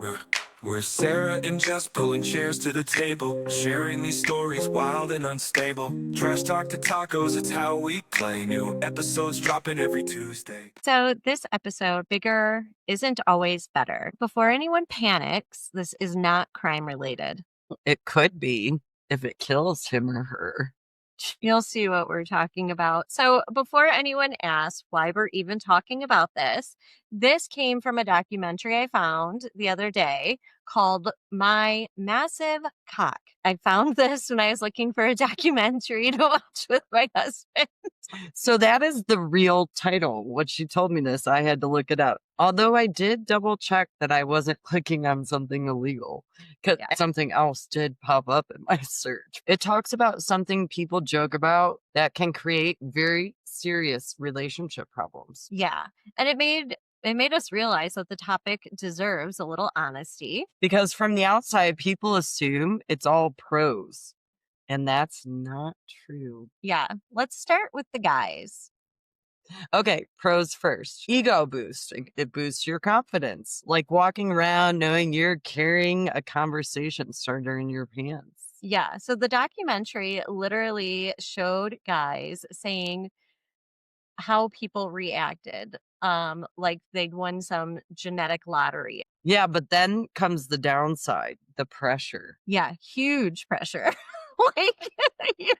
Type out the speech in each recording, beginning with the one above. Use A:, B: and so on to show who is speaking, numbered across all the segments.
A: We're, we're Sarah and Jess pulling chairs to the table, sharing these stories wild and unstable. Trash talk to tacos, it's how we play. New episodes dropping every Tuesday.
B: So, this episode, bigger isn't always better. Before anyone panics, this is not crime related.
C: It could be if it kills him or her.
B: You'll see what we're talking about. So, before anyone asks why we're even talking about this came from a documentary I found the other day called My Massive Cock. I found this when I was looking for a documentary to watch with my husband.
C: So that is the real title. When she told me this, I had to look it up. Although I did double check that I wasn't clicking on something illegal because
B: Yeah.
C: something else did pop up in my search. It talks about something people joke about that can create very serious relationship problems.
B: Yeah. And it made us realize that the topic deserves a little honesty.
C: Because from the outside, people assume it's all pros. And that's not true.
B: Yeah. Let's start with the guys.
C: Okay, pros first. Ego boost. It boosts your confidence. Like walking around knowing you're carrying a conversation starter in your pants.
B: Yeah. So the documentary literally showed guys saying how people reacted. Like they'd won some genetic lottery.
C: Yeah, but then comes the downside, the pressure.
B: Yeah, huge pressure. Like you're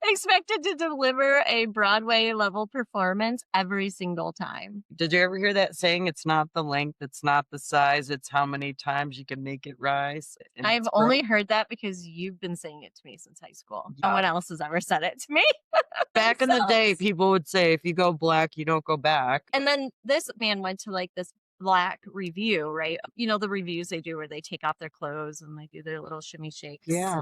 B: expected to deliver a Broadway level performance every single time.
C: Did you ever hear that saying? It's not the length, it's not the size, it's how many times you can make it rise. And
B: I've
C: it's
B: only heard that because you've been saying it to me since high school. No
C: Yeah.
B: one else has ever said it to me.
C: Back in the day,
B: themselves.
C: people would say, if you go black, you don't go back.
B: And then this man went to like this black review, right? You know, the reviews they do where they take off their clothes and they do their little shimmy shakes.
C: Yeah.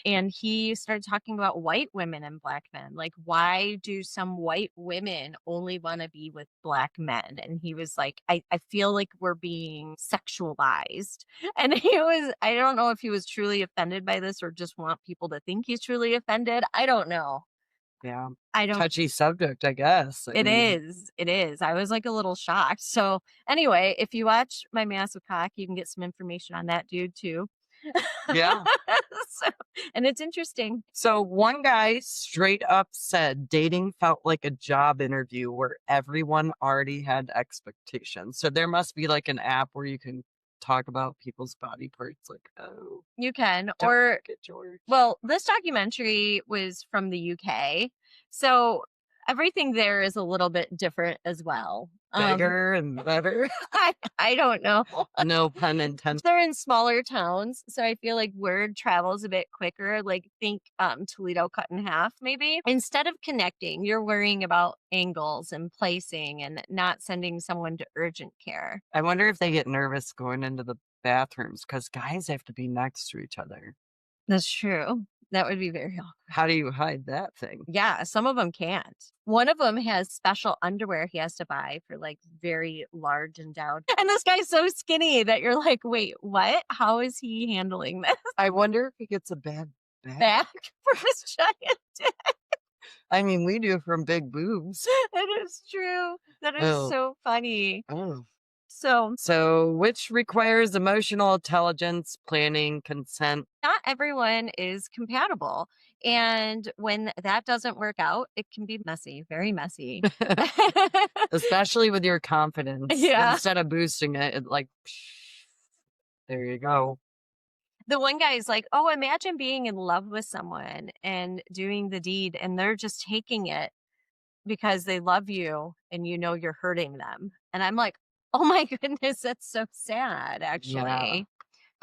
B: And he started talking about white women and black men. Like, why do some white women only want to be with black men? And he was like, I feel like we're being sexualized. And I don't know if he was truly offended by this or just want people to think he's truly offended. I don't know.
C: Yeah.
B: I don't
C: Touchy subject, I guess.
B: It is. It is. I was like a little shocked. So anyway, if you watch My Massive Cock, you can get some information on that dude too.
C: Yeah.
B: So, and it's interesting.
C: So one guy straight up said dating felt like a job interview where everyone already had expectations. So there must be like an app where you can talk about people's body parts like, oh,
B: You can,
C: don't
B: or
C: get George.
B: well, this documentary was from the UK. So everything there is a little bit different as well.
C: Bigger and better.
B: I don't know.
C: No pun intended.
B: They're in smaller towns, so I feel like word travels a bit quicker. Like think Toledo cut in half, maybe. Instead of connecting, you're worrying about angles and placing and not sending someone to urgent care.
C: I wonder if they get nervous going into the bathrooms because guys have to be next to each other.
B: That's true. That would be very awkward.
C: How do you hide that thing?
B: Yeah, some of them can't. One of them has special underwear he has to buy for like very large endowed. And this guy's so skinny that you're like, wait, what? How is he handling this
C: I wonder if he gets a bad back.
B: back for his giant dick?
C: I mean, we do from big boobs.
B: It is true. That is
C: Oh.
B: so funny.
C: Oh.
B: So
C: Which requires emotional intelligence, planning, consent.
B: not everyone is compatible. And when that doesn't work out, it can be messy, very messy.
C: Especially with your confidence.
B: Yeah.
C: Instead of boosting it, it like, there you go.
B: The one guy is like, oh, imagine being in love with someone and doing the deed, and they're just taking it because they love you and you know you're hurting them. And I'm like, oh my goodness, that's so sad, actually.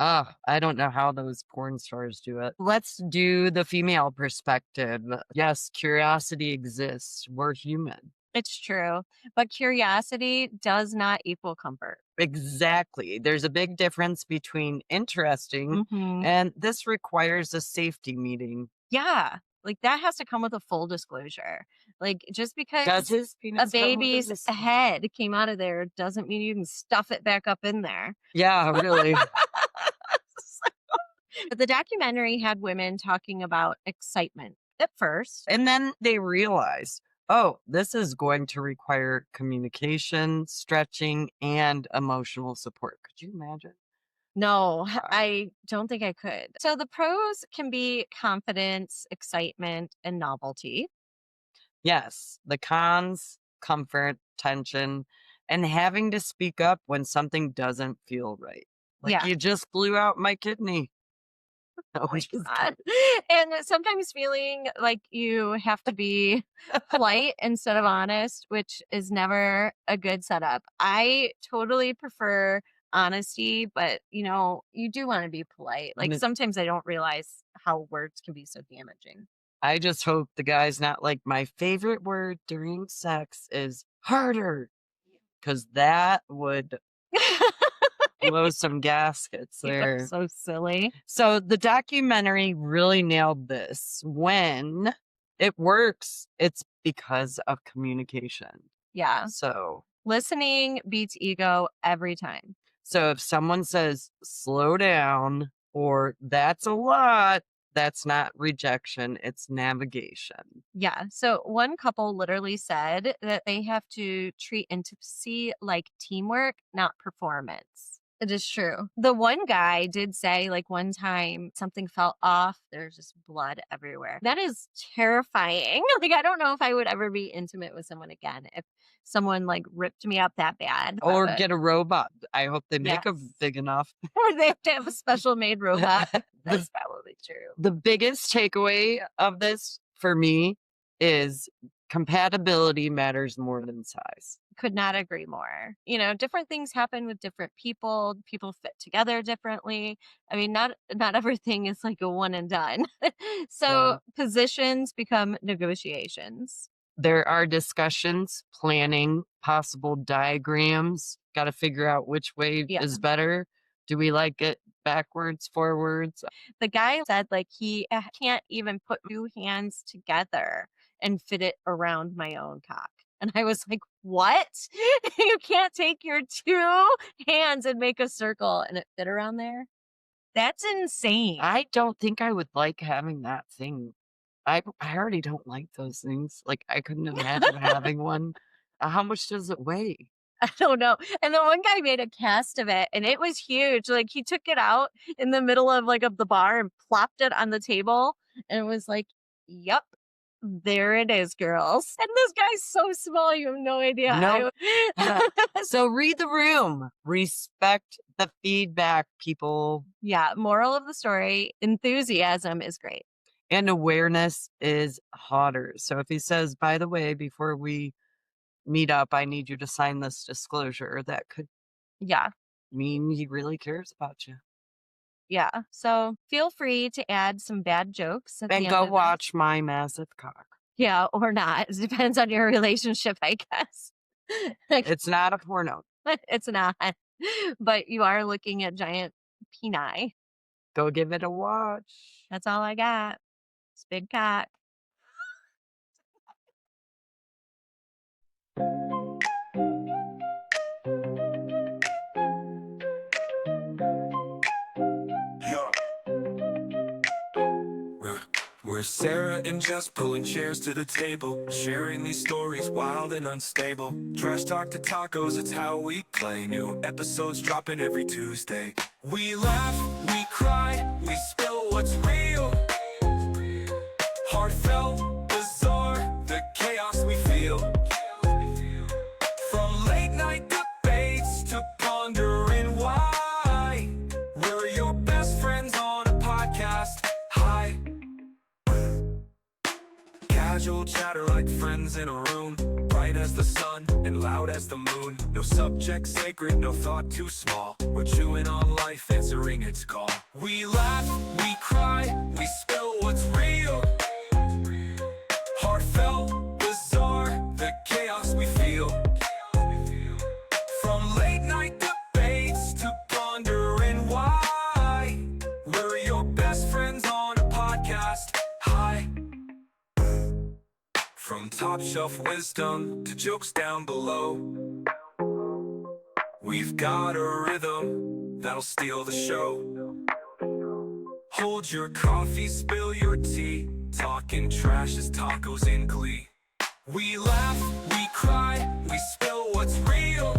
C: I don't know how those porn stars do it. Let's do the female perspective. Yes, curiosity exists. We're human.
B: It's true. But curiosity does not equal comfort.
C: Exactly. There's a big difference between interesting
B: Mhm.
C: and this requires a safety meeting.
B: Yeah. Like that has to come with a full disclosure. Like just
C: Does
B: because
C: his
B: a
C: penis come with
B: baby's
C: this?
B: head came out of there doesn't mean you can stuff it back up in there.
C: Yeah, really.
B: But the documentary had women talking about excitement at first.
C: And then they realize, oh, this is going to require communication, stretching, and emotional support. Could you imagine?
B: No, I don't think I could. So the pros can be confidence, excitement, and novelty.
C: Yes, the cons, comfort, tension, and having to speak up when something doesn't feel right. Like,
B: Yeah.
C: you just blew out my kidney. No,
B: Oh
C: I'm
B: my
C: just
B: God. And sometimes feeling like you have to be polite instead of honest, which is never a good setup. I totally prefer honesty, but you do want to be polite. Like
C: kidding.
B: sometimes I don't realize how words can be so damaging.
C: I just hope the guy's not like, my favorite word during sex is harder, because that would blow some gaskets
B: You are
C: there.
B: so silly.
C: So the documentary really nailed this. When it works, it's because of communication.
B: Yeah.
C: So,
B: Listening beats ego every time.
C: so if someone says slow down or that's a lot, that's not rejection, it's navigation.
B: Yeah. So one couple literally said that they have to treat intimacy like teamwork, not performance. It is true. The one guy did say, like, one time something fell off. There's just blood everywhere. That is terrifying. Like, I don't know if I would ever be intimate with someone again if someone like ripped me up that bad.
C: Or
B: But
C: get a robot. I hope they make a
B: yes.
C: big enough.
B: Or they have to have a special made robot. That's probably true.
C: The biggest takeaway of this for me is compatibility matters more than size.
B: Could not agree more. Different things happen with different people. People fit together differently. I mean, not everything is like a one and done. So positions become negotiations.
C: There are discussions, planning, possible diagrams. Got to figure out which way
B: Yeah.
C: is better. Do we like it backwards, forwards?
B: The guy said like he can't even put two hands together and fit it around my own cock. And I was like, what? You can't take your two hands and make a circle and it fit around there? That's insane.
C: I don't think I would like having that thing. I already don't like those things. Like, I couldn't imagine having one. How much does it weigh?
B: I don't know. And then one guy made a cast of it and it was huge. Like he took it out in the middle of the bar and plopped it on the table and it was like, yep, there it is, girls. And this guy's so small, you have no idea.
C: No. So read the room. Respect the feedback, people.
B: Yeah. Moral of the story, enthusiasm is great.
C: And awareness is hotter. So if he says, by the way, before we meet up, I need you to sign this disclosure, that could mean he really cares about you.
B: Yeah. So feel free to add some bad jokes. At the
C: And
B: end
C: go
B: of this.
C: watch My Massive Cock.
B: Yeah, or not. It depends on your relationship, I guess.
C: It's not a porno.
B: It's not. But you are looking at giant peni.
C: Go give it a watch.
B: That's all I got. It's big cock.
A: We're Sarah and Jess pulling chairs to the table, sharing these stories wild and unstable. Trash talk to tacos, it's how we play. New episodes dropping every Tuesday. We laugh, we cry, we spill what's real. Heartfelt, bizarre, the chaos we feel. From late night debates to pondering why. We're your best friends on a podcast. Hi. Casual chatter like friends in a room, bright as the sun and loud as the moon. No subject sacred, no thought too small. We're chewing on life, answering its call. We laugh, we cry, we spill what's real. Heartfelt, bizarre, the chaos we feel. From late night debates to pondering why. We're your best friends on a podcast. Hi. From top shelf wisdom to jokes down below, we've got a rhythm that'll steal the show. Hold your coffee, spill your tea, talking trash as tacos in glee. We laugh, we cry, we spill what's real.